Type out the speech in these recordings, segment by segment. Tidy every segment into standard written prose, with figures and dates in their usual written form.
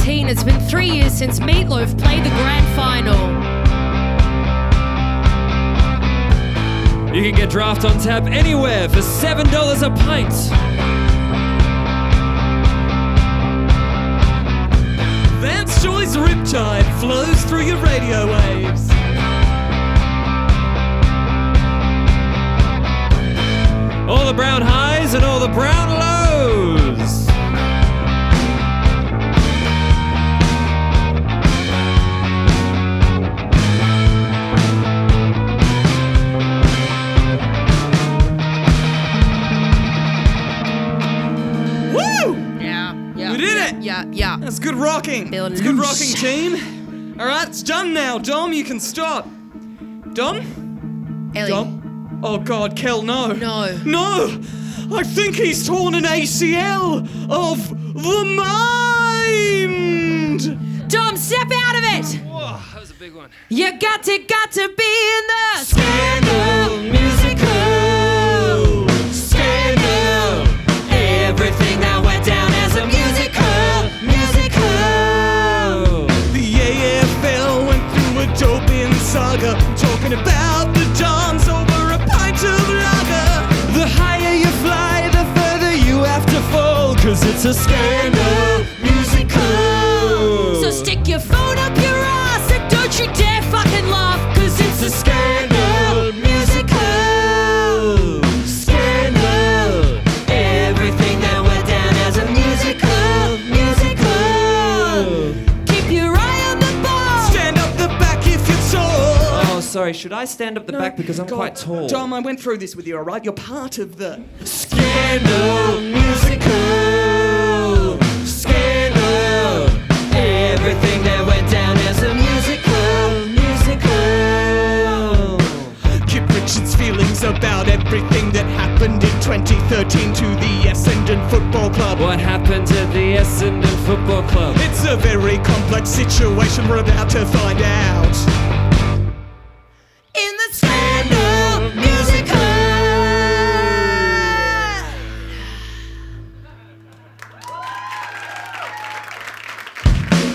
2018, it's been 3 years since Meatloaf played the grand final. You can get Draft on tap anywhere for $7 a pint. Vance Joy's Riptide flows through your radio waves. All the brown highs and all the brown lows. Woo! Yeah. We did it! Yeah. That's good rocking. It's good rocking, team. All right, it's done now. Dom, you can stop. Dom? Elly. Dom? Oh, God, Kel, no. No. No! I think he's torn an ACL of the mind! Dom, step out of it! Whoa, that was a big one. You got to be in the Scandal, musical. Scandal. Everything that went down as a musical. The AFL went through a doping saga, talking about the Doms over a pint of lager. The higher you fly, the further you have to fall, 'cause it's a scandal musical. So stick your phone up your ass and don't you dare fucking laugh, 'cause it's a scandal musical. Scandal. Everything that went down as a musical. Keep your eye on the ball. Stand up the back if you're tall. Oh, sorry, should I stand up the back because I'm God, quite tall? Dom, I went through this with you, all right? You're part of the... Scandal musical. Scandal. Everything that went down as a musical. Kip Richards' feelings about everything that happened in 2013 to the Essendon Football Club. What happened to the Essendon Football Club? It's a very complex situation we're about to find out. In the scandal musical.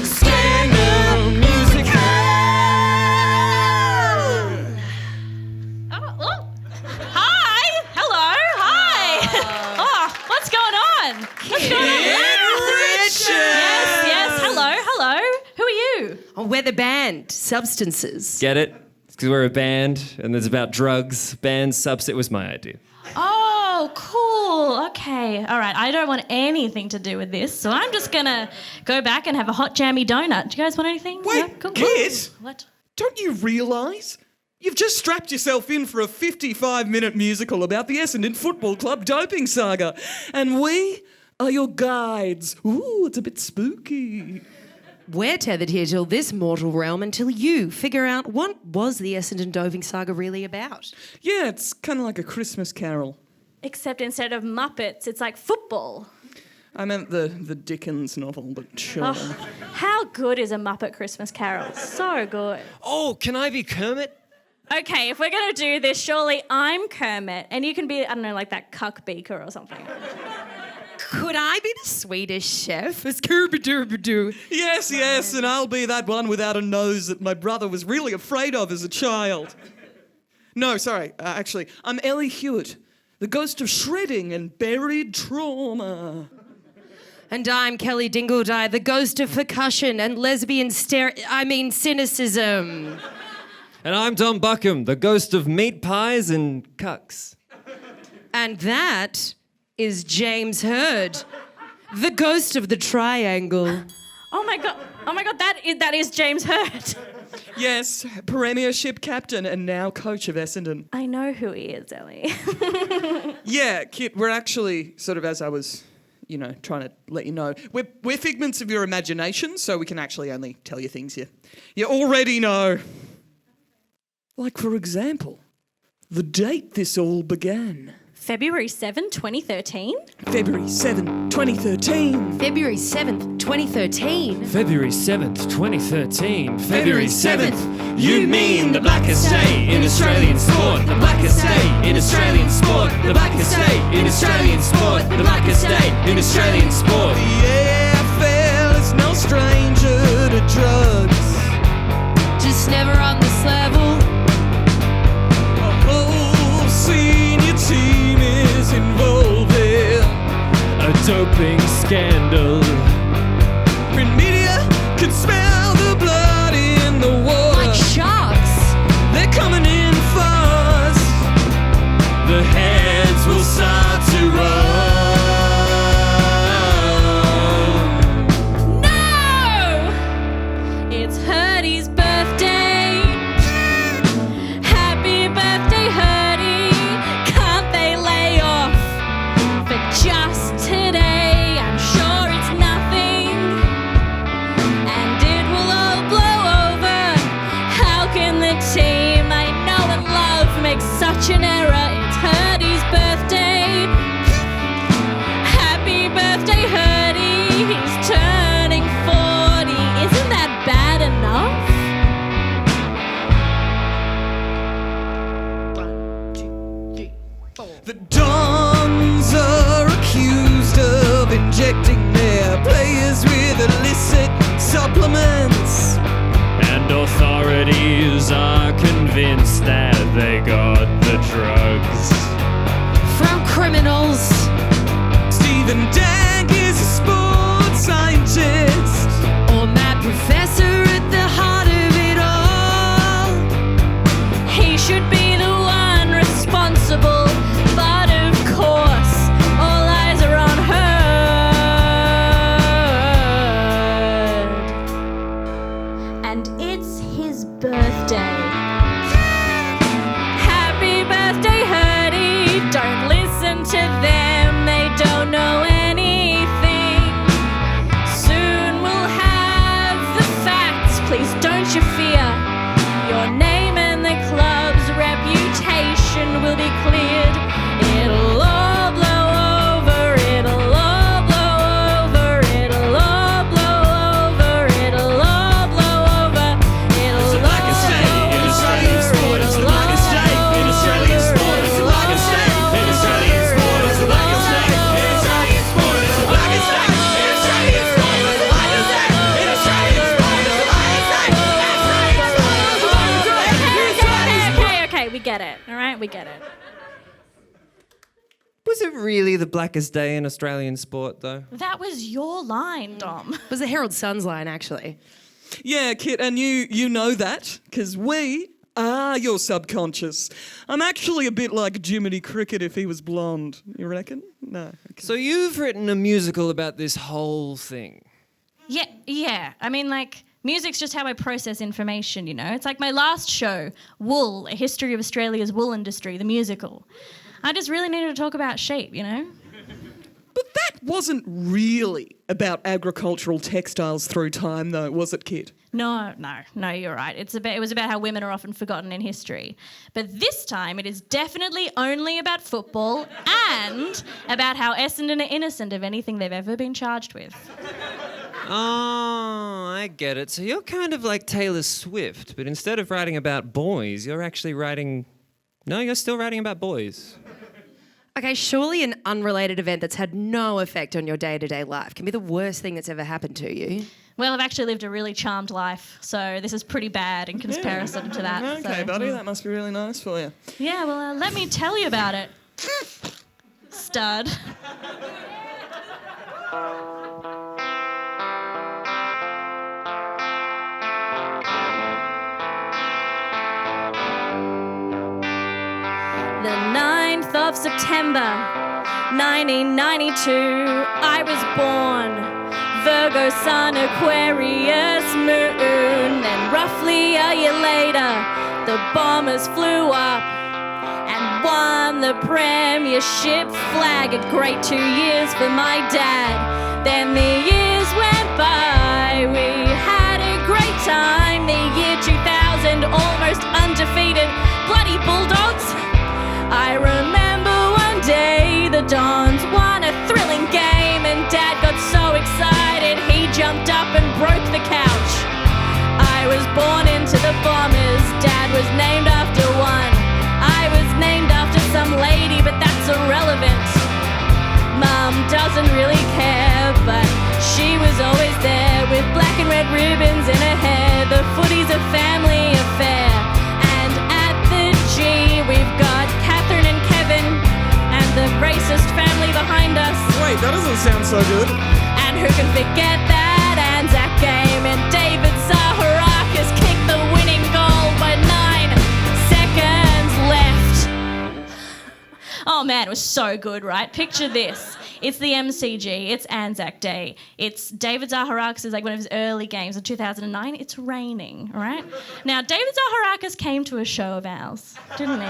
Scandal musical. Oh. Hi. Hello. Hi. Oh, what's going on? What's going on? Yes. Hello. Who are you? Oh, we're the band, Substances. Get it? Because we're a band and it's about drugs. Band subs. It was my idea. Oh, cool. Okay. All right. I don't want anything to do with this, so I'm just gonna go back and have a hot jammy donut. Do you guys want anything? Wait, No? Cool. Kit? What? Don't you realise? You've just strapped yourself in for a 55-minute musical about the Essendon Football Club doping saga. And we are your guides. Ooh, it's a bit spooky. We're tethered here till this mortal realm until you figure out what was the Essendon doping saga really about. Yeah, it's kind of like a Christmas carol. Except instead of Muppets, it's like football. I meant the Dickens novel, but sure. Oh, how good is a Muppet Christmas Carol? So good. Oh, can I be Kermit? Okay, if we're going to do this, surely I'm Kermit, and you can be, I don't know, like that cuck beaker or something. Could I be the Swedish chef? Skirba-durba-doo. Yes, and I'll be that one without a nose that my brother was really afraid of as a child. No, sorry, actually, I'm Elly Hewitt, the ghost of shredding and buried trauma. And I'm Kelly Dingeldei, the ghost of percussion and lesbian cynicism. And I'm Don Buckham, the ghost of meat pies and cucks. And that is James Hurd, the ghost of the triangle. Oh my god, that is James Hurd. Yes, premiership captain and now coach of Essendon. I know who he is, Elly. Yeah, Kit, we're actually sort of, as I was, trying to let you know, we're figments of your imagination, so we can actually only tell you things you already know. Like, for example, the date this all began. February 7, 2013? February 7th, 2013. February 7th, 2013. February 7th, 2013. February 7th. You mean the blackest day in Australian sport. The blackest day in Australian sport. The blackest day in Australian sport. The blackest day in Australian sport. The AFL is no stranger drugs. Just never on this level. A whole senior team is involved in A doping scandal. print media could smell the blood in the water. Like sharks. They're coming in fast. The heads will start to run. No! It's Hurdy's birthday. Happy birthday, Hurdy. Can't they lay off for just today? I'm sure it's nothing, and it will all blow over. How can the team I know and love make such an error? It's Hurdy's birthday. Happy birthday, Hurdy. He's turning 40. Isn't that bad enough? The Dons are accused of injecting their players with illicit supplements. And authorities are convinced that they got the drugs. From criminals. Stephen Dank is a sports scientist. Or mad professor at the heart of it all. He should be the one responsible, but of course, all eyes are on her. And it's his birthday. Happy birthday, Hurdy. Don't listen to them, they don't know anything. Soon we'll have the facts, please don't you fear. Your name and the club's reputation will be cleared. It'll all blow over, it'll all blow over, it'll all blow over, it'll all blow over, it'll all blow over. Okay, we get it. All right, we get it. Was it really the blackest day in Australian sport, though? That was your line, Dom. It was the Herald Sun's line, actually. Yeah, Kit, and you know that, because we are your subconscious. I'm actually a bit like Jiminy Cricket if he was blonde. You reckon? No. Okay. So you've written a musical about this whole thing. Yeah. I mean, like, music's just how I process information, you know? It's like my last show, Wool, A History of Australia's Wool Industry, the musical. I just really needed to talk about sheep, you know? But that wasn't really about agricultural textiles through time, though, was it, Kit? No, you're right. It was about how women are often forgotten in history. But this time it is definitely only about football and about how Essendon are innocent of anything they've ever been charged with. Oh, I get it. So you're kind of like Taylor Swift, but instead of writing about boys, you're actually writing... No, you're still writing about boys. Okay, surely an unrelated event that's had no effect on your day-to-day life can be the worst thing that's ever happened to you. Well, I've actually lived a really charmed life, so this is pretty bad in comparison to that. Okay, so, buddy, that must be really nice for you. Yeah, well, let me tell you about it. Stud. The 9th of September, 1992, I was born. Virgo, Sun, Aquarius, Moon. Then roughly a year later, the Bombers flew up and won the Premiership flag. A great 2 years for my dad. Then the years went by, we had a great time. The year 2000, almost undefeated, bloody Bulldogs. I remember one day the Dons won a thrilling game and Dad got so excited he jumped up and broke the couch. I was born into the Bombers, Dad was named after one. I was named after some lady, but that's irrelevant. Mum doesn't really care, but she was always there with black and red ribbons in her That doesn't sound so good. And who can forget that Anzac game? And David Zaharakis kicked the winning goal by 9 seconds left. Oh man, it was so good, right? Picture this. It's the MCG, it's Anzac Day. It's David Zaharakis is like one of his early games in 2009. It's raining, all right? Now, David Zaharakis came to a show of ours, didn't he?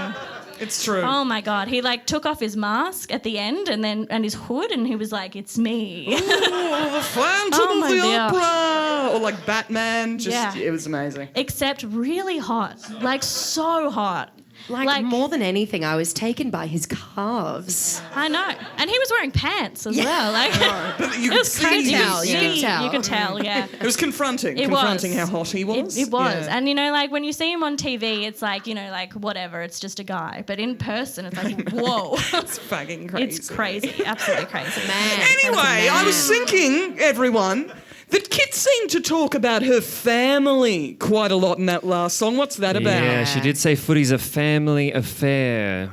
It's true. Oh my God, he like took off his mask at the end and his hood and he was like, it's me. Ooh, the Phantom Oh of my the God. Opera! Or like Batman, it was amazing. Except really hot, like so hot. Like more than anything, I was taken by his calves. I know. And he was wearing pants as well. Like, But you it could was crazy. tell, you could See, tell. You could tell, yeah. It was confronting. It confronting was. how hot he was. It was. Yeah. And, you know, like when you see him on TV, it's like, you know, like whatever, it's just a guy. But in person, it's like, whoa. It's fucking crazy. It's crazy. Absolutely crazy. Man. Anyway, I was thinking, everyone, that Kit seemed to talk about her family quite a lot in that last song. What's that about? Yeah, she did say footy's a family affair.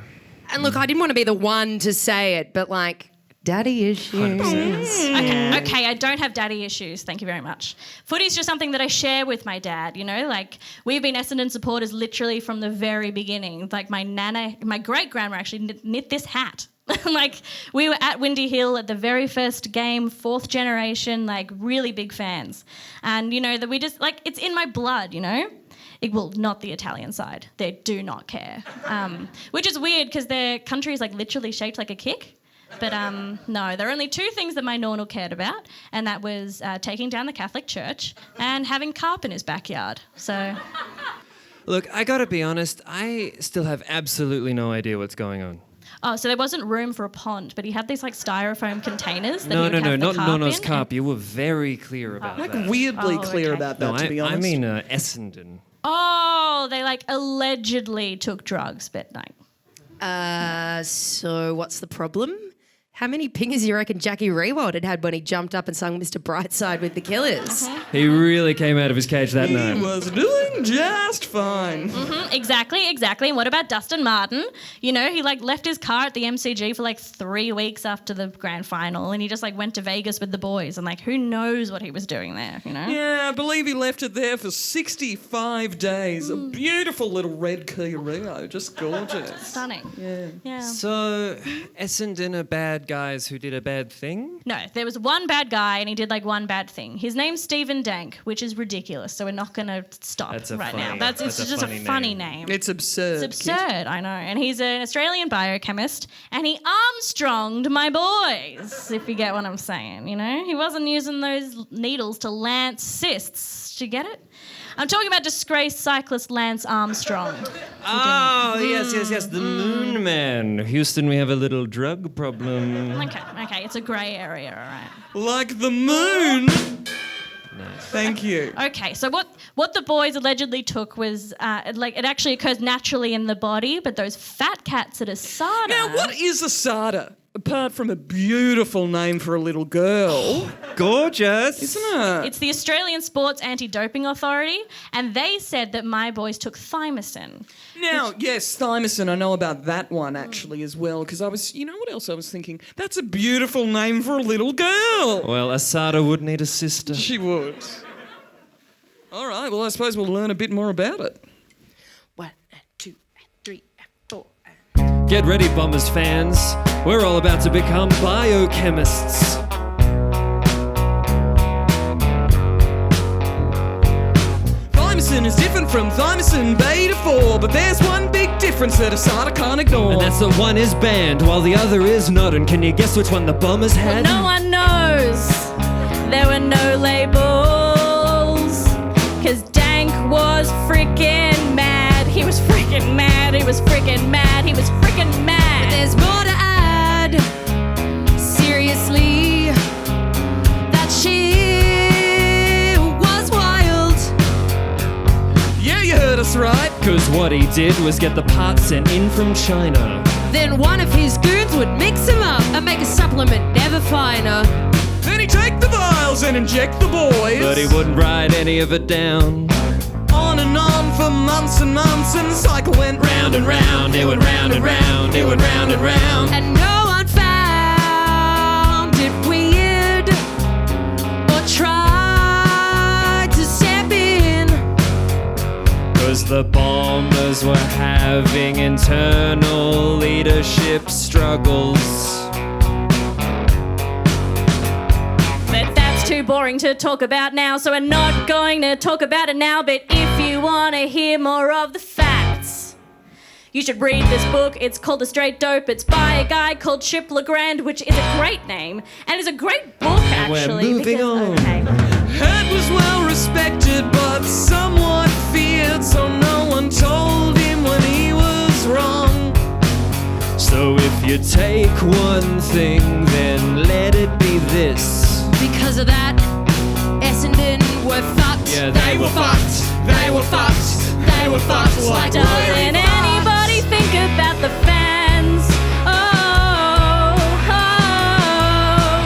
And look, I didn't want to be the one to say it, but like, daddy issues. 100%. Okay, I don't have daddy issues, thank you very much. Footy's just something that I share with my dad, you know? Like, we've been Essendon supporters literally from the very beginning. Like, my great-grandma actually knit this hat. Like, we were at Windy Hill at the very first game, 4th generation, like, really big fans. And, you know, that we just, like, it's in my blood, you know? Well, not the Italian side. They do not care. Which is weird because their country is, like, literally shaped like a kick. But no, there are only 2 things that my nonno cared about, and that was taking down the Catholic Church and having carp in his backyard. So... Look, I gotta be honest, I still have absolutely no idea what's going on. Oh, so there wasn't room for a pond, but he had these like styrofoam containers that No, he would have the not carp Nono's in. carp. You were very clear about Like that. weirdly Oh, clear okay. about that, No, to be honest. I mean Essendon. Oh, they like allegedly took drugs, but no. So what's the problem? How many pingers do you reckon Jackie Rewald had when he jumped up and sung Mr. Brightside with the Killers? He really came out of his cage that He night. was doing just fine. Exactly. And what about Dustin Martin? You know, he like left his car at the MCG for like 3 weeks after the grand final, and he just like went to Vegas with the boys, and like who knows what he was doing there, you know? Yeah, I believe he left it there for 65 days. A beautiful little red Kia Rio, just gorgeous. Stunning. Yeah. So, Essendon are bad guys who did a bad thing? No, there was one bad guy and he did like one bad thing. His name's Stephen Dank, which is ridiculous. So we're not going to stop That's a right funny- now. It's that's a just a funny funny name. name. It's absurd. It's absurd, I know. And he's an Australian biochemist and he Armstronged my boys, if you get what I'm saying, you know? He wasn't using those needles to lance cysts. Did you get it? I'm talking about disgraced cyclist Lance Armstrong. Oh, yes, the Moon Man. Houston, we have a little drug problem. Okay, it's a grey area, all right. Like the moon. Nice. Thank you. Okay, so what the boys allegedly took was, it actually occurs naturally in the body, but those fat cats at ASADA... Now, what is ASADA? Apart from a beautiful name for a little girl, Gorgeous. isn't it? It's the Australian Sports Anti-Doping Authority, and they said that my boys took thymosin. Now, yes, thymosin, I know about that one actually as well, because you know what else I was thinking? That's a beautiful name for a little girl. Well, ASADA would need a sister. She would. All right, well, I suppose we'll learn a bit more about it. 1, 2, 3, 4. Get ready, Bombers fans. We're all about to become biochemists. Thymosin is different from thymosin beta 4, but there's one big difference that ASADA can't ignore. And that's that one is banned while the other is not. And can you guess which one the Bombers had? No one knows. There were no labels. Cause Dank was freaking mad. He was freaking mad. He was freaking mad. He was freaking mad. There's more to add. Seriously, that shit was wild. Yeah, you heard us right. Cause what he did was get the parts sent in from China. Then one of his goons would mix them up and make a supplement never finer. Then he'd take the vials and inject the boys. But he wouldn't write any of it down. On and on for months and months, and the cycle went round and round. It went round and round. It went round and round. And no one found it Cause the Bombers were having internal leadership struggles. But that's too boring to talk about now, so we're not going to talk about it now. But if you want to hear more of the facts, you should read this book. It's called The Straight Dope. It's by a guy called Chip LeGrand, which is a great name. And it's a great book, actually. We're moving on. Okay. Heard was well respected, but somewhat feared, so no one told him when he was wrong. So if you take one thing, then let it be this. Because of that, Essendon were fucked. Yeah, they were fucked. They were fucked. They were fucked like Doesn't anybody think about the fans? Oh,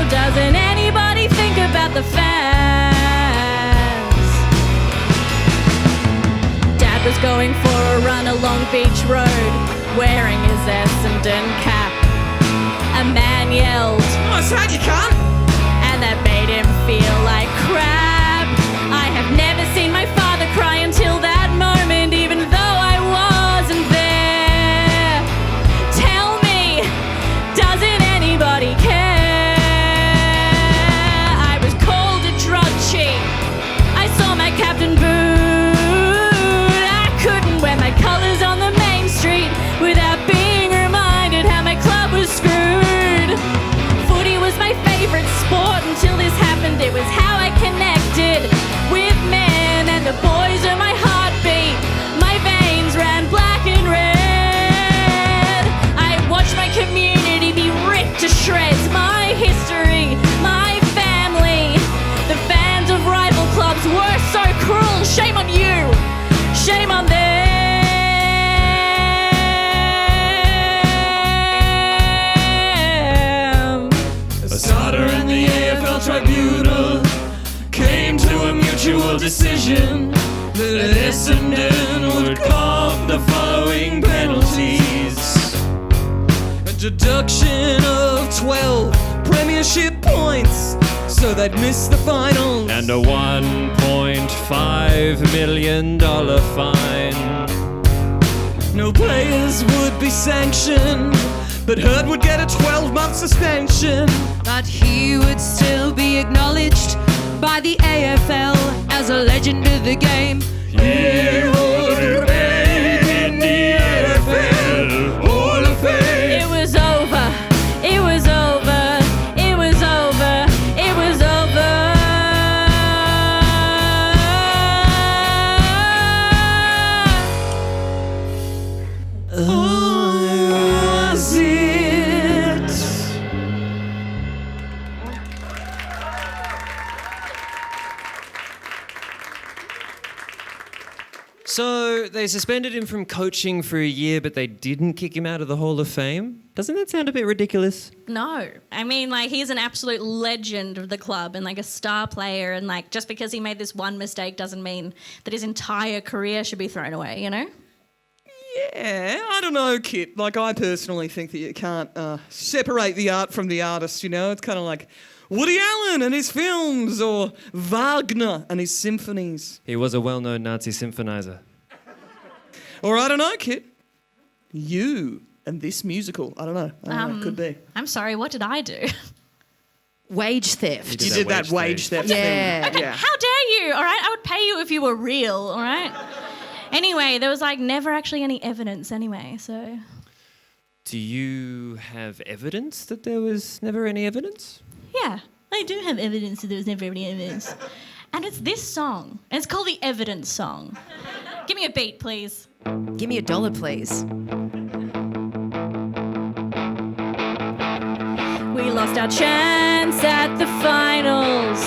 doesn't anybody think about the fans? Dad was going for a run along Beach Road, wearing his Essendon cap. A man yelled, Oh, so you can't. and that made him feel like crap. I have never seen my father cry until that moment, even though I wasn't there. Tell me, doesn't anybody care? I was called a drug cheat. I saw my captain boot. I couldn't wear my colours on the main street without being reminded how my club was screwed. Footy was my favourite sport until this happened. It was how I connected with men, and the boys are my heartbeat. My veins ran black and red. I watched my community be ripped to shreds. My history, my family. The fans of rival clubs were so cruel. Shame on you. Shame on them. ASADA and the AFL Tribunal came to a mutual decision that Essendon would cop the following penalties. A deduction of 12 premiership points, so they'd miss the finals. And a $1.5 million fine. No players would be sanctioned, but Hurd would get a 12-month suspension. But he would still be acknowledged by the AFL as a legend of the game. He would remain in the AFL Hall of Fame. It was over. It was over. It was over. It was over. Was it? So they suspended him from coaching for a year, but they didn't kick him out of the Hall of Fame? Doesn't that sound a bit ridiculous? No. I mean, like, he's an absolute legend of the club and, like, a star player. And, like, just because he made this one mistake doesn't mean that his entire career should be thrown away, you know? Yeah, I don't know, Kit. Like, I personally think that you can't separate the art from the artist, you know? It's kind of like Woody Allen and his films, or Wagner and his symphonies. He was a well-known Nazi symphonizer. Or I don't know, Kit. You and this musical. I don't know. It could be. I'm sorry, what did I do? Wage theft. You did that wage theft Yeah. thing. Yeah. How dare you, all right? I would pay you if you were real, all right? Anyway, there was, like, never actually any evidence anyway, so... Do you have evidence that there was never any evidence? Yeah, I do have evidence that there was never any evidence. And it's this song. And it's called the Evidence Song. Give me a beat, please. Give me $1, please. We lost our chance at the finals.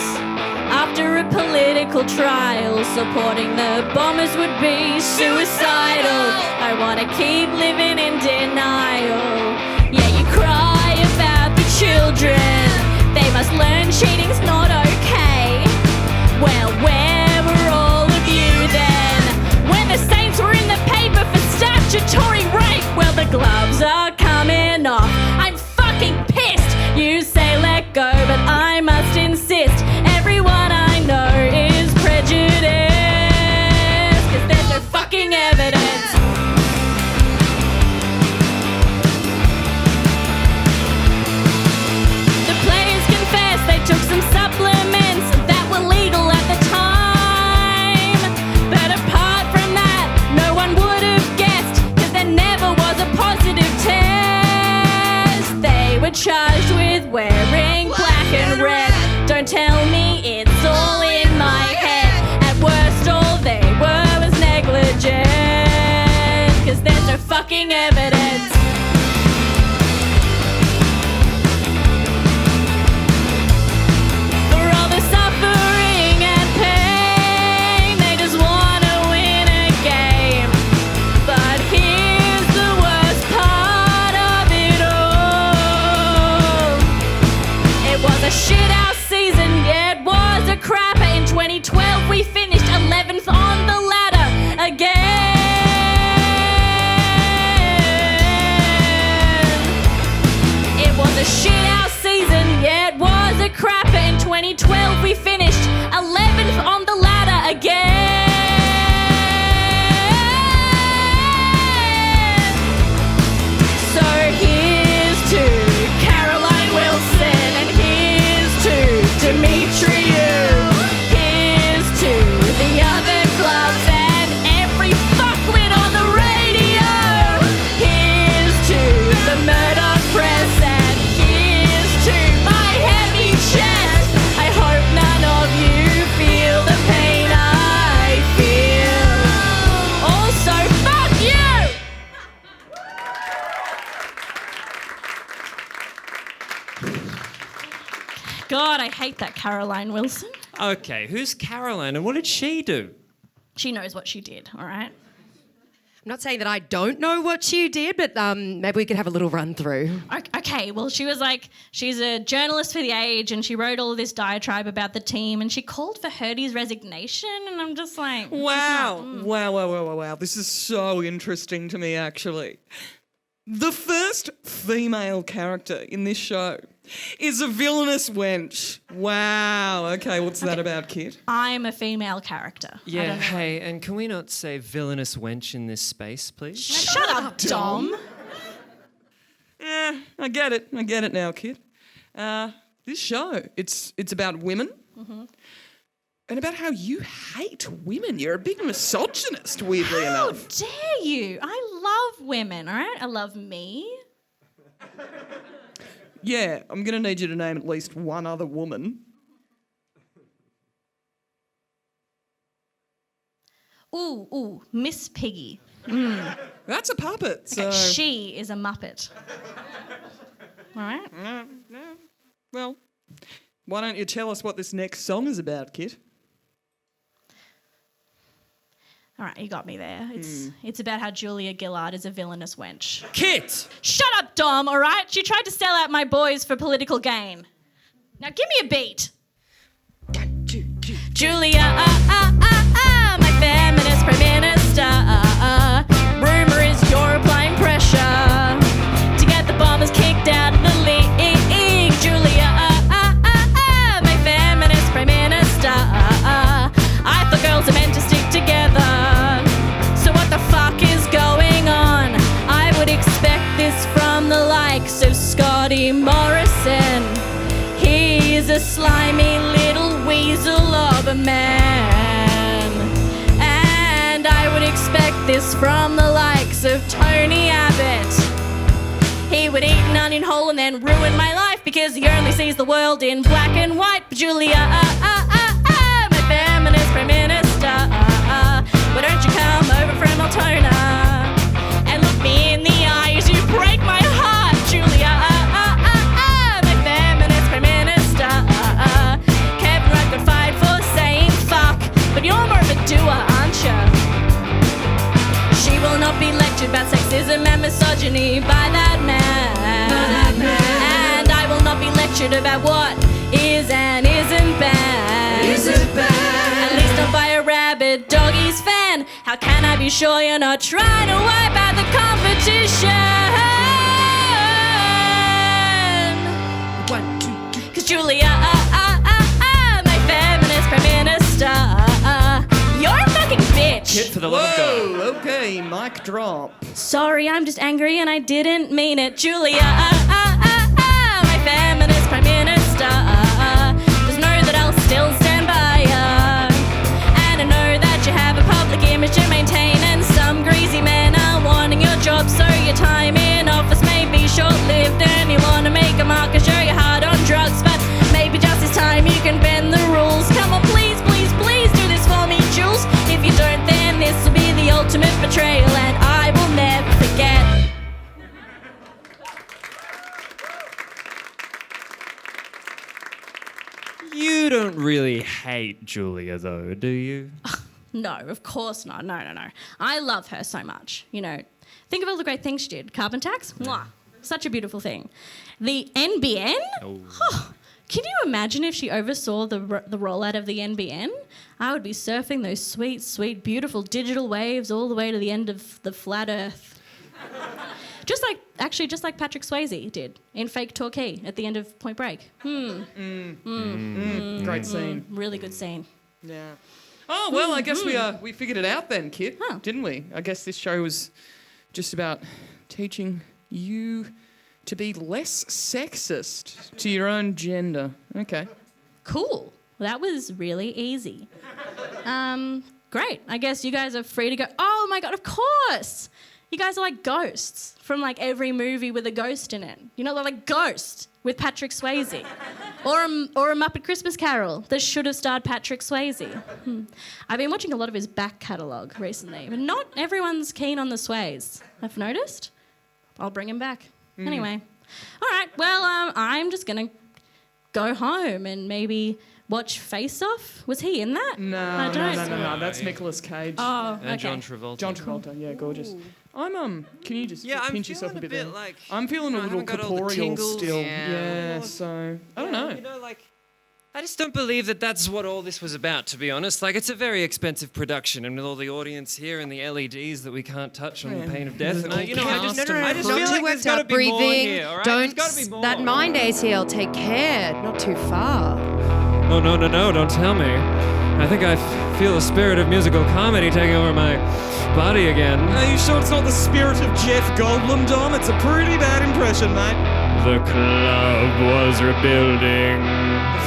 After a political trial, supporting the Bombers would be suicidal. I want to keep living in denial. Yeah, you cry about the children. They must learn cheating's not okay. Well, where were all of you then? When the Saints were in the paper for statutory rape. Well, the gloves are coming off. I'm fucking pissed. You say let go, but I must insist. Everyone I know is prejudiced, 'cause there's no fucking charged with wearing black and red. Don't tell me it's all in my head. At worst, all they were was negligent. 'Cause there's no fucking evidence. For all the suffering and pain, they just wanna win a game. But here's the worst part of it all. It was a shit-house season, yeah, it was a crapper. In 2012 we finished 11th on the ladder again. It was a shit-house season, yeah, it was a crapper. In 2012 we finished 11th on the ladder again. So here's to Caroline Wilson, and here's to Demetriou. Here's to the other clubs and every fuckwit on the radio. Here's to the Murdoch press, and here's to my heavy chest. I hope none of you feel the pain I feel. Also, fuck you! God, I hate that Caroline Wilson. Okay, who's Caroline and what did she do? She knows what she did, all right? I'm not saying that I don't know what she did, but maybe we could have a little run through. Okay, well, she was like, she's a journalist for The Age, and she wrote all of this diatribe about the team, and she called for Hurdy's resignation, and I'm just like... Wow. This is so interesting to me, actually. The first female character in this show is a villainous wench. Wow. Okay, what's that about, kid? I'm a female character. I Yeah, don't know. hey, and can we not say villainous wench in this space, please? Shut up, Dom. Yeah, I get it now, kid. This show, it's about women. And about how you hate women. You're a big misogynist, weirdly How enough. dare you? I love women, all right? I love me. Yeah, I'm going to need you to name at least one other woman. Ooh, Miss Piggy. That's a puppet, so... She is a Muppet. All right? Well, why don't you tell us what this next song is about, kid? All right, you got me there. It's about how Julia Gillard is a villainous wench. Kit! Shut up, Dom, all right? She tried to sell out my boys for political gain. Now give me a beat. Julia, my feminist prime minister. Rumour is you're applying pressure to get the Bombers kicked out of the league. Julia, my feminist prime minister. I thought girls are meant to stick together. So what the fuck is going on? I would expect this from the likes of Scotty Morrison. He's a slimy little weasel of a man. And I would expect this from the likes of Tony Abbott. He would eat an onion whole and then ruin my life because he only sees the world in black and white. But Julia, my feminist prime minister, why don't you come over from Altona and look me in the eyes? You break my heart, Julia, my feminist prime minister. Kevin Rudd got fired for saying fuck, but you're more of a doer, aren't you? She will not be lectured about sexism and misogyny by that man. And I will not be lectured about what is and isn't bad. At least not by a rabid doggies fan. How can I be sure you're not trying to wipe out the competition? 1, 2, 3. 'Cause Julia, my feminist prime minister, you're a fucking bitch. Kit, for the love of God. Whoa, okay, mic drop. Sorry, I'm just angry and I didn't mean it. Julia, my feminist prime minister. Just know that I'll still stand by ya. And I know that you have a public image to maintain, and some greasy men are wanting your job, so your time in office may be short-lived and you want to make a don't really hate Julia, though, do you? No, of course not. No. I love her so much. You know, think of all the great things she did. Carbon tax? Mwah. Such a beautiful thing. The NBN? Oh, can you imagine if she oversaw the rollout of the NBN? I would be surfing those sweet, sweet, beautiful digital waves all the way to the end of the flat earth. Just like Patrick Swayze did in Fake Torquay at the end of Point Break. Great scene. Really good scene. Yeah. Oh, well, I guess we figured it out then, Kit, didn't we? I guess this show was just about teaching you to be less sexist to your own gender. Okay. Cool. Well, that was really easy. Great. I guess you guys are free to go. Oh, my God, of course. You guys are like ghosts from like every movie with a ghost in it. You know, like Ghost with Patrick Swayze. Or a Muppet Christmas Carol that should have starred Patrick Swayze. I've been watching a lot of his back catalogue recently, but not everyone's keen on the Sways. I've noticed. I'll bring him back. Anyway. All right, well, I'm just going to go home and maybe watch Face Off. Was he in that? No. That's Nicolas Cage. Oh, okay. And John Travolta. John Travolta, yeah, gorgeous. Ooh. I'm can you just pinch yourself a bit there? Like, I'm feeling a little corporeal still. Yeah, So I don't know. You know, like, I just don't believe that that's what all this was about, to be honest. Like, it's a very expensive production, and with all the audience here and the LEDs that we can't touch on the pain of death. And I just Not feel too like there's worked got to up be more breathing. here, all right? Don't There's gotta be more. that mind ACL. Take care. Not too far. Oh, no, don't tell me. I think I feel the spirit of musical comedy taking over my body again. Are you sure it's not the spirit of Jeff Goldblum, Dom? It's a pretty bad impression, mate. The club was rebuilding.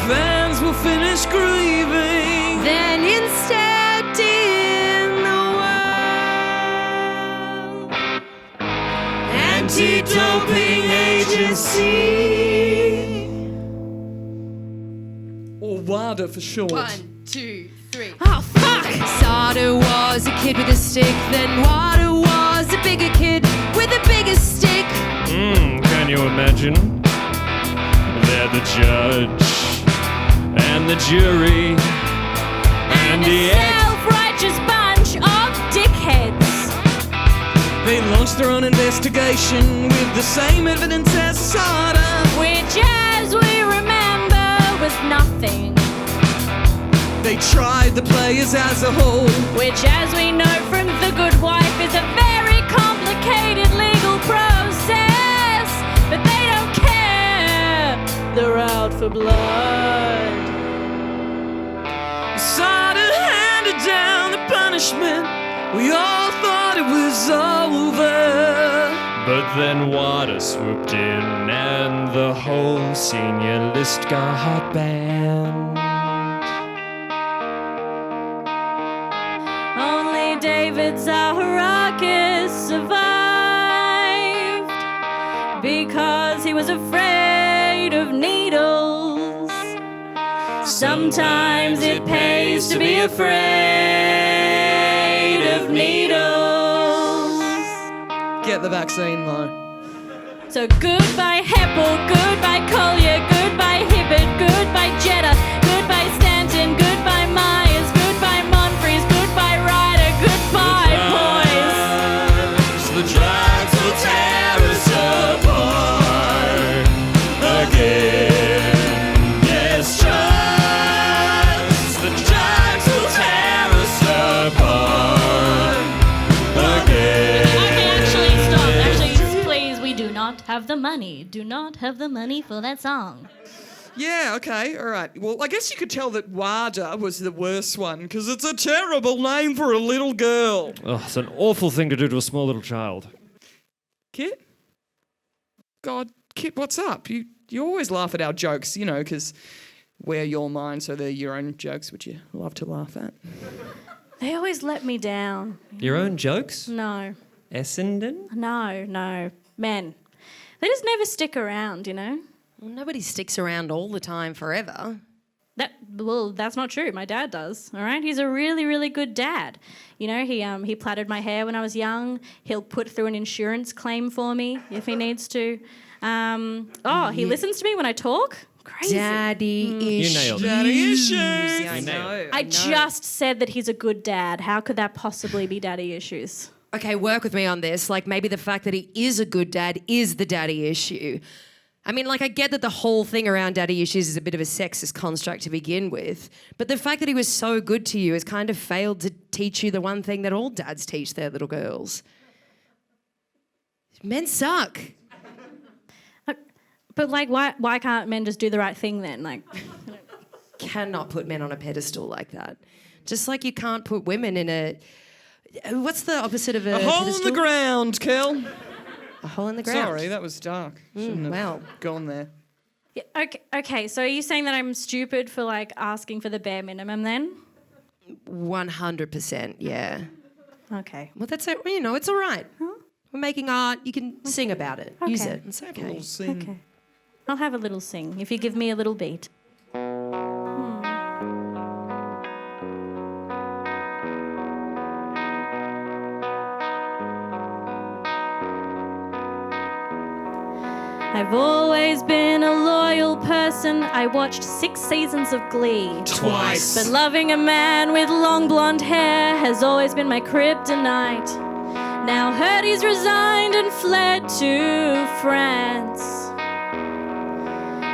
Fans will finish grieving. Then instead in the world, Anti-doping agency. Or WADA for short. 1, 2, 3. Oh, fuck! ASADA was a kid with a stick, then WADA was a bigger kid with a bigger stick. Can you imagine? They're the judge and the jury and the self-righteous bunch of dickheads. They launched their own investigation with the same evidence as ASADA, Which, as we remember, was nothing. They tried the players as a whole. Which, as we know from The Good Wife, is a very complicated legal process. But they don't care. They're out for blood. ASADA handed down the punishment. We all thought it was over. But then WADA swooped in and the whole senior list got banned. Only David Zaharakis survived because he was afraid of needles. Sometimes it pays to be afraid of needles. Get the vaccine, though. So goodbye Heppel, goodbye Collier, goodbye Hibbert, goodbye Jetta, goodbye Stanton, goodbye Myers, goodbye Monfries, goodbye Ryder, goodbye boys. The drugs will tear us apart again. Yes, drugs. The drugs will tear us apart again. Okay, actually, stop. Actually, please, we do not have the money. Do not have the money for that song. Yeah, okay, all right. Well, I guess you could tell that WADA was the worst one because it's a terrible name for a little girl. Oh, it's an awful thing to do to a small little child. Kit? God, Kit, what's up? You always laugh at our jokes, you know, because we're your mind, so they're your own jokes, which you love to laugh at. They always let me down. Your own jokes? No. Essendon? No. Men. They just never stick around, you know? Well, nobody sticks around all the time forever. That's not true. My dad does, all right? He's a really, really good dad. You know, he plaited my hair when I was young. He'll put through an insurance claim for me if he needs to. He listens to me when I talk. Crazy. Daddy issues. You nailed it. Daddy issues. Yeah, I You nailed know. I know. just said that he's a good dad. How could that possibly be daddy issues? Okay, work with me on this. Like, maybe the fact that he is a good dad is the daddy issue. I mean, like, I get that the whole thing around daddy issues is a bit of a sexist construct to begin with, but the fact that he was so good to you has kind of failed to teach you the one thing that all dads teach their little girls. Men suck. But like, why can't men just do the right thing then? Like, Cannot put men on a pedestal like that. Just like you can't put women in a... What's the opposite of a hole pedestal? in the ground, Kel. A hole in the ground. Sorry, that was dark. Shouldn't have well. gone there. yeah, okay. So are you saying that I'm stupid for like asking for the bare minimum then? 100%, yeah. Okay. Well, that's it. You know, it's all right. We're making art. You can sing about it. Use Okay. it. It's okay. We'll sing. Okay. I'll have a little sing if you give me a little beat. I've always been a loyal person. I watched 6 seasons of Glee. Twice. But loving a man with long blonde hair has always been my kryptonite. Now heard he's resigned and fled to France.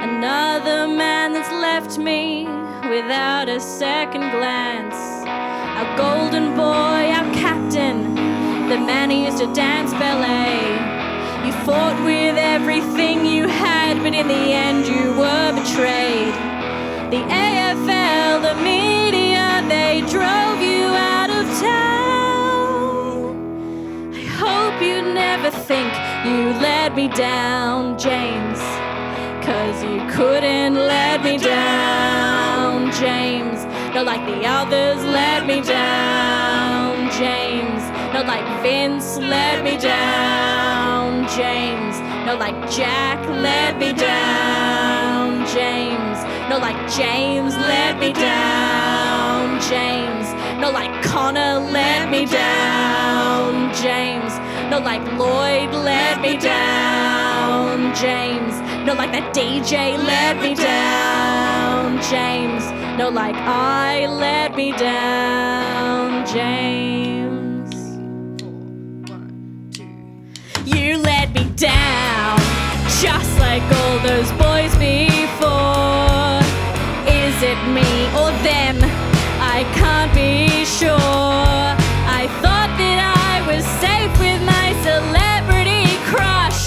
Another man that's left me without a second glance. Our golden boy, our captain, the man who used to dance ballet. You fought with everything you had, but in the end you were betrayed. The AFL, the media, they drove you out of town. I hope you never think you let me down, James. 'Cause you couldn't let me down, James. Not like the others let me down, James. Not like Vince let me down, James. Not like Jack let me down, James. Not like James let me down, James. Not like Connor let me down, James. Not like Lloyd let me down, James. Not like that DJ let me down, James. Not like I let me down, James. 1, 2. You let me down, just like all those boys before. Is it me or them? I can't be sure. I thought that I was safe with my celebrity crush,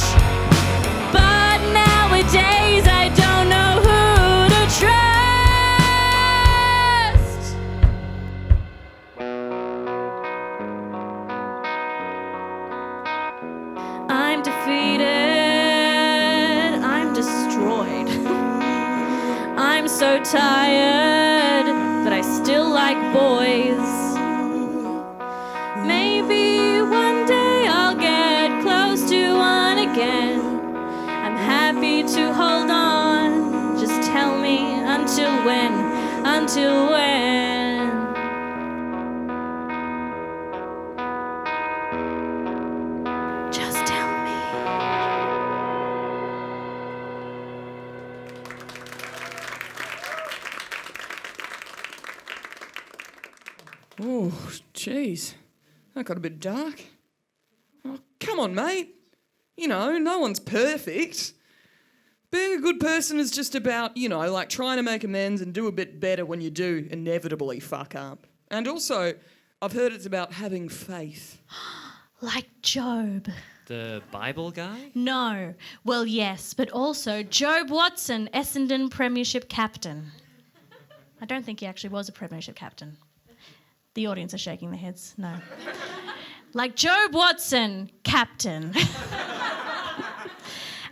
but nowadays I don't know who to trust. I'm defeated, I'm destroyed. I'm so tired, but I still like boys. Maybe one day I'll get close to one again. I'm happy to hold on, just tell me until when, until when. Just tell me. Oh, jeez. That got a bit dark. Oh, come on, mate. You know, no one's perfect. Being a good person is just about, you know, like trying to make amends and do a bit better when you do inevitably fuck up. And also, I've heard it's about having faith. Like Job. The Bible guy? No. Well, yes, but also Job Watson, Essendon Premiership captain. I don't think he actually was a Premiership captain. The audience are shaking their heads. No. Like Job Watson, captain.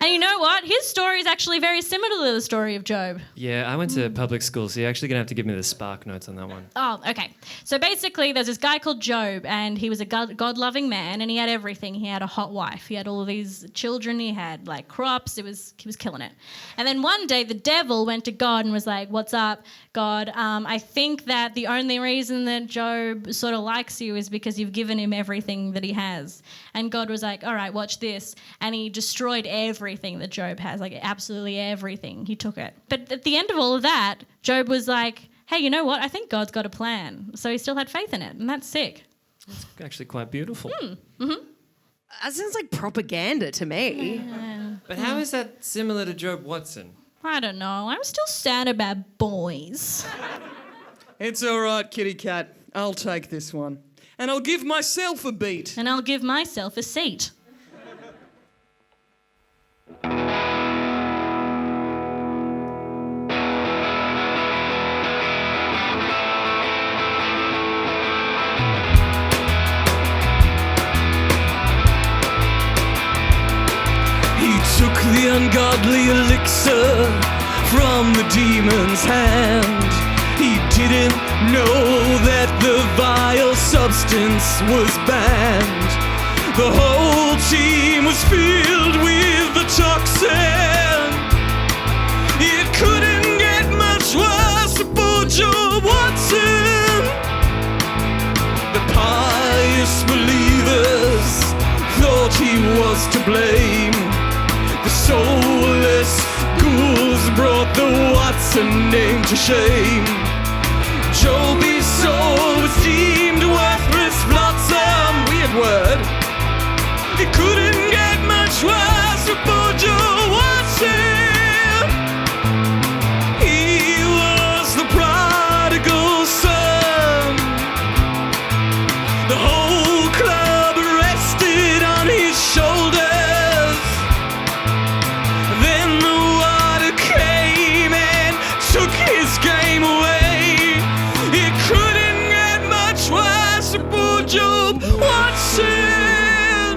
And you know what? His story is actually very similar to the story of Job. Yeah, I went to public school, so you're actually going to have to give me the spark notes on that one. Oh, okay. So basically, there's this guy called Job, and he was a God-loving man, and he had everything. He had a hot wife. He had all of these children. He had, like, crops. He was killing it. And then one day, the devil went to God and was like, "What's up, God? I think that the only reason that Job sort of likes you is because you've given him everything that he has." And God was like, "All right, watch this." And he destroyed everything. everything that Job has, like absolutely everything. He took it. But at the end of all of that, Job was like, hey, you know what? I think God's got a plan. So he still had faith in it, and that's sick. It's actually quite beautiful. That sounds like propaganda to me. But how is that similar to Job Watson? I don't know. I'm still sad about boys. It's all right, kitty cat. I'll take this one. And I'll give myself a beat. And I'll give myself a seat. Took the ungodly elixir from the demon's hand. He didn't know that the vile substance was banned. The whole team was filled with the toxin. It couldn't get much worse for poor Job Watson. The pious believers thought he was to blame. The soulless ghouls brought the Watson name to shame. Joby's soul was deemed worthless flotsam. Weird word. It couldn't get much worse for poor Job Watson. He was the prodigal son. The whole club rested on his shoulders. Took his game away. It couldn't get much worse for poor Job Watson.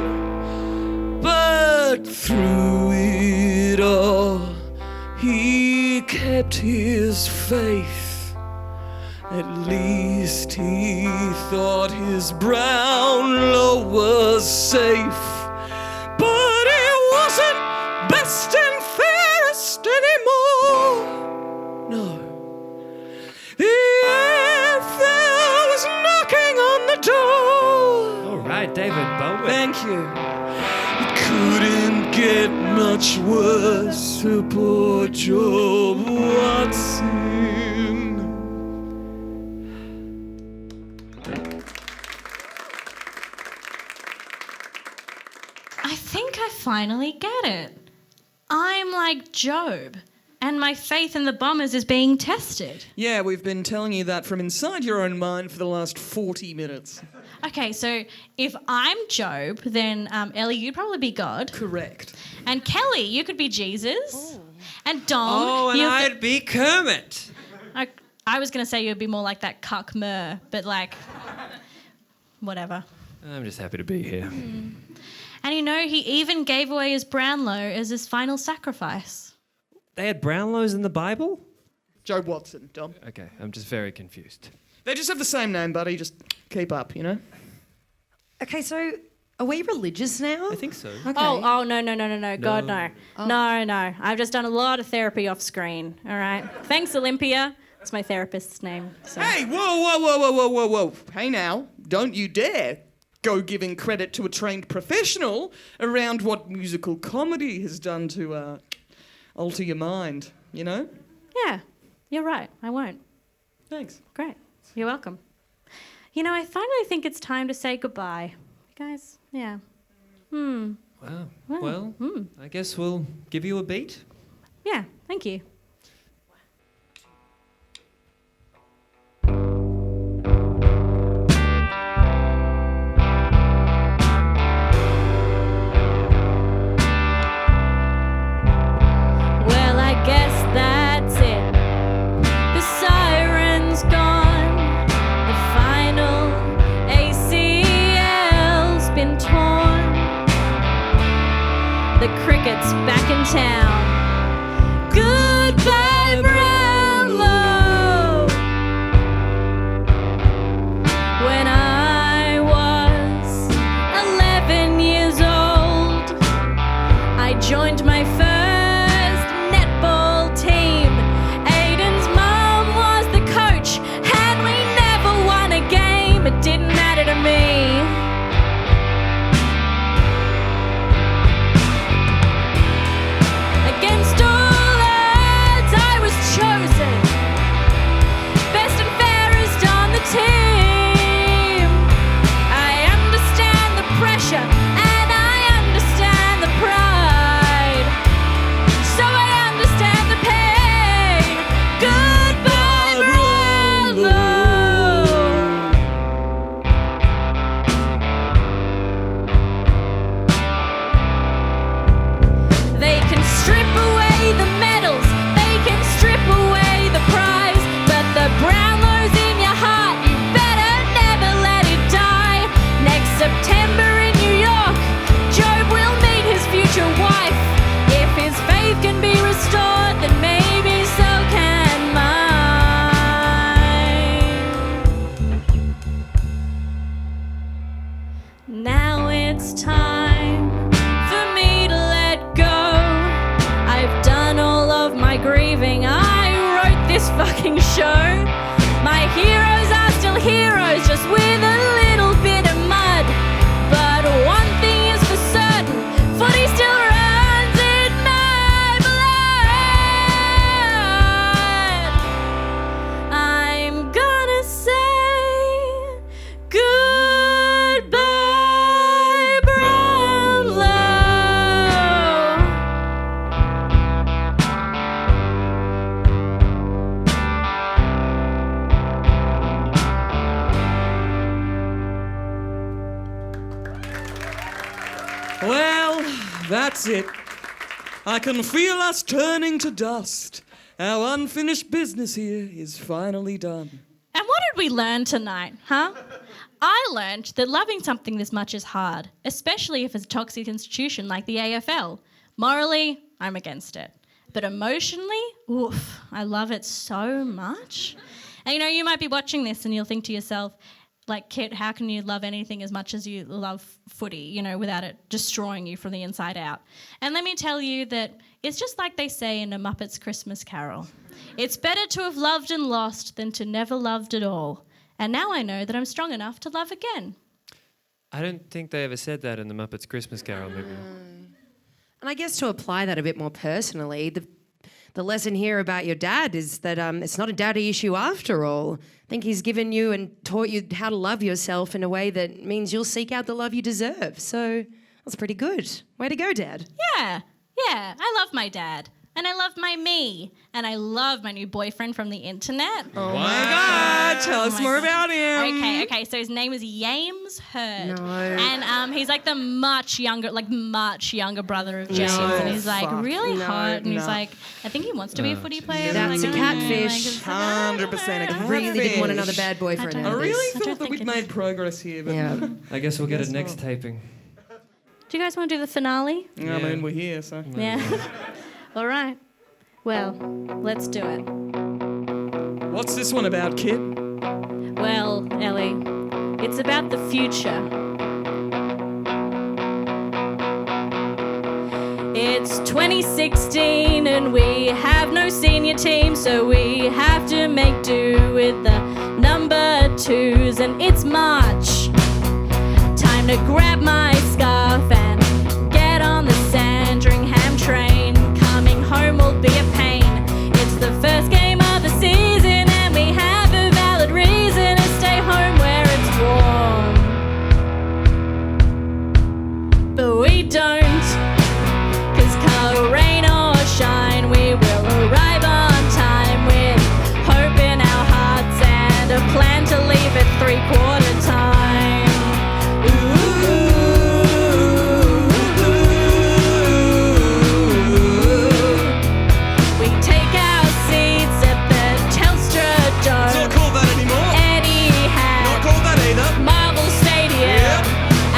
But through it all, he kept his faith. At least he thought his Brownlow was safe. But it wasn't best and fairest anymore. No. The anthem was knocking on the door. All right, David Bowie. Thank you. It couldn't get much worse for poor Job Watson. I think I finally get it. I'm like Job. And my faith in the Bombers is being tested. Yeah, we've been telling you that from inside your own mind for the last 40 minutes. Okay, so if I'm Job, then Elly, you'd probably be God. Correct. And Kelly, you could be Jesus. Oh. And Dom, Oh, and you I'd be Kermit. I was going to say you'd be more like that cuck Mur, but like, whatever. I'm just happy to be here. And you know, he even gave away his Brownlow as his final sacrifice. They had Brownlows in the Bible? Job Watson, Dom. Okay, I'm just very confused. They just have the same name, buddy. Just keep up, you know? Okay, so are we religious now? I think so. Okay. Oh, no. God, no. Oh. No. I've just done a lot of therapy off screen, all right? Thanks, Olympia. That's my therapist's name. So. Hey, whoa. Hey now, don't you dare go giving credit to a trained professional around what musical comedy has done to alter your mind, you know? Yeah, you're right. I won't. Thanks. Great. You're welcome. You know, I finally think it's time to say goodbye. Guys, yeah. Wow. Well, I guess we'll give you a beat. Yeah, thank you. Cricket's back in town. Goodbye, Brownlow. When I was 11 years old, I joined my first netball team. Aiden's mum was the coach, and we never won a game. It didn't matter to me. this fucking show. My heroes are still heroes, just with a little bit of mud. But one thing is for certain, footy still runs in my blood. I'm gonna say goodbye, Brownlow. Well, that's it. I can feel us turning to dust. Our unfinished business here is finally done. And what did we learn tonight, huh? I learned that loving something this much is hard, especially if it's a toxic institution like the AFL. Morally, I'm against it. But emotionally, oof, I love it so much. And you know, you might be watching this and you'll think to yourself, like, Kit, how can you love anything as much as you love footy, you know, without it destroying you from the inside out? And let me tell you that it's just like they say in A Muppet's Christmas Carol. It's better to have loved and lost than to never loved at all. And now I know that I'm strong enough to love again. I don't think they ever said that in the Muppets Christmas Carol movie. And I guess to apply that a bit more personally, the lesson here about your dad is that it's not a daddy issue after all. I think he's given you and taught you how to love yourself in a way that means you'll seek out the love you deserve. So that's pretty good. Way to go, Dad. Yeah, I love my dad. And I love my me. And I love my new boyfriend from the internet. Oh my God, tell us more about him. Okay, so his name is James Hurd. No. And he's like the much younger brother of James. And he's like really hot. And he's like, I think he wants to be a footy player. That's like, a catfish. 100% a catfish. Really didn't want another bad boyfriend I out I of this. really I don't thought that think we'd it made is. progress here, but Yeah. I guess we'll get it Guess next not. taping. Do you guys want to do the finale? I mean, we're here, so. Yeah. All right. Well, let's do it. What's this one about, kid? Well, Elly, it's about the future. It's 2016 and we have no senior team, so we have to make do with the number twos, and it's March. Time to grab my scarf and get on the Sandringham train. Coming home will be a pain. It's the first game of the season and we have a valid reason to stay home where it's warm. But we don't, 'cause come rain or shine, we will arrive on time with hope in our hearts and a plan to leave at 3/4 time. We take our seats at the Telstra It's not Dome. called that anymore. Eddie Not had called that either. Marvel Stadium. Yep.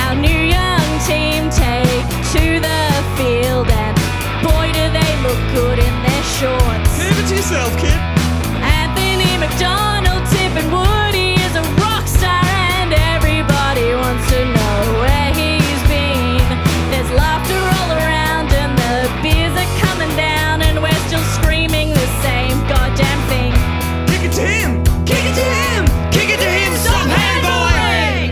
Our new young team take to the field, and boy do they look good in their shorts. Keep it to yourself, kid. Anthony McDonald, Tip and Woody is a rock star, and everybody wants to know where he's been. There's laughter all around and the beers are coming down, and we're still screaming the same goddamn thing. Kick it to him. Kick it to him. Kick it to him. Stop handballing.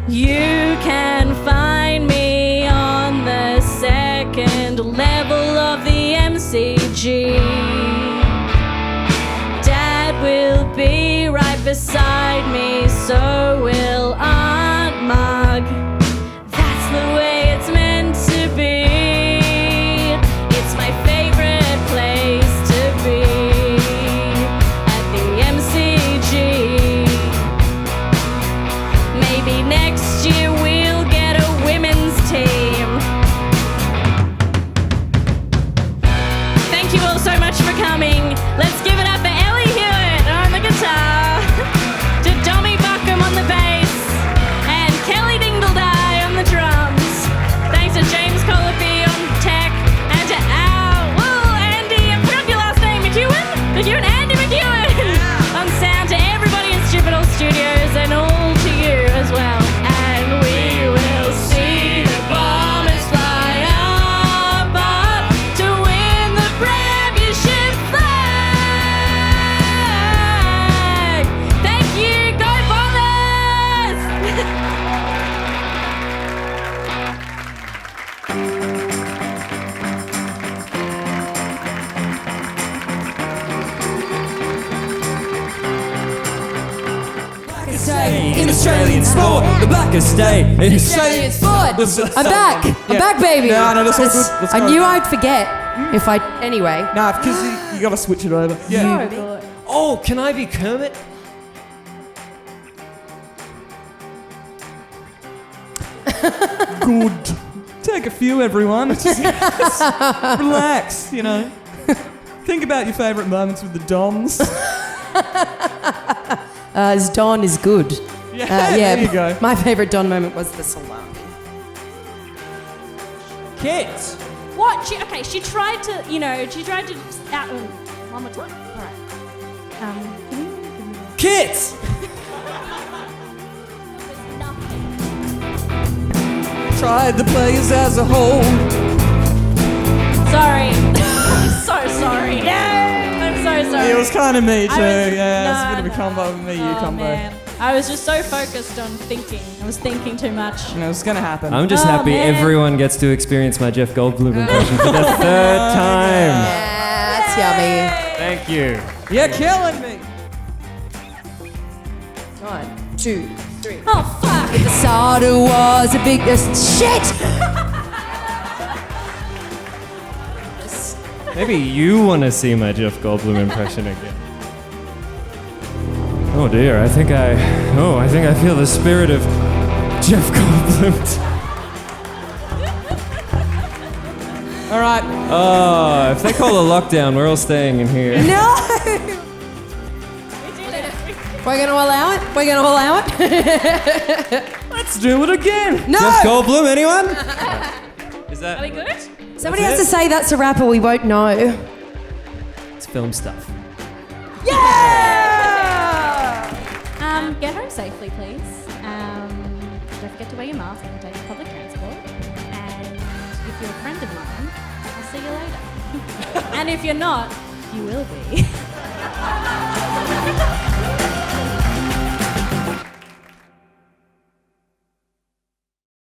You can find me on the second level of the MCG. Dad will be right beside me, so will Aunt Mug. That's the way it's meant to be. It's my favorite place to be, at the MCG. Maybe next year we'll get a women's team. Thank you all so much for coming. Let's give it up for Elly Hewitt on the guitar, to Buckham on the bass, and Kelly Dingeldei day in Australian sport. The blackest day in Australian sport. I'm back. I'm back, baby. No, that's all good. Let's I go. knew I'd forget if I. Anyway. Nah, because you got to switch it over. Yeah. So good. Oh, can I be Kermit? Good. Take a few, everyone. Just relax, you know. Think about your favourite moments with the Dons. His Don is good. Yeah, there you go. My favourite Don moment was the salami. Kids. What? She tried to, one more time. All right. Kids. Tried the players as a whole. Sorry. So sorry. No, I'm so sorry. It was kind of me too. was- Yeah, it's a no, bit of a combo with me, you Oh, combo. man. I was just so focused on thinking. I was thinking too much. And it was going to happen. I'm just happy man. everyone gets to experience my Jeff Goldblum impression for the third time. Yeah, that's yummy. Thank you. You're killing me. 1, 2, 3. Oh, fuck. The ASADA was a big shit. Maybe you want to see my Jeff Goldblum impression again. Oh dear, I think I feel the spirit of Jeff Goldblum. All right. Oh, if they call a lockdown, we're all staying in here. No. We're gonna allow it. We're gonna allow it. Let's do it again. No. Jeff Goldblum, anyone? Is that? Are we good? Somebody has to say that's a rapper. We won't know. It's film stuff. Get home safely, please. Don't forget to wear your mask when you take public transport. And if you're a friend of mine, I'll see you later. And if you're not, you will be.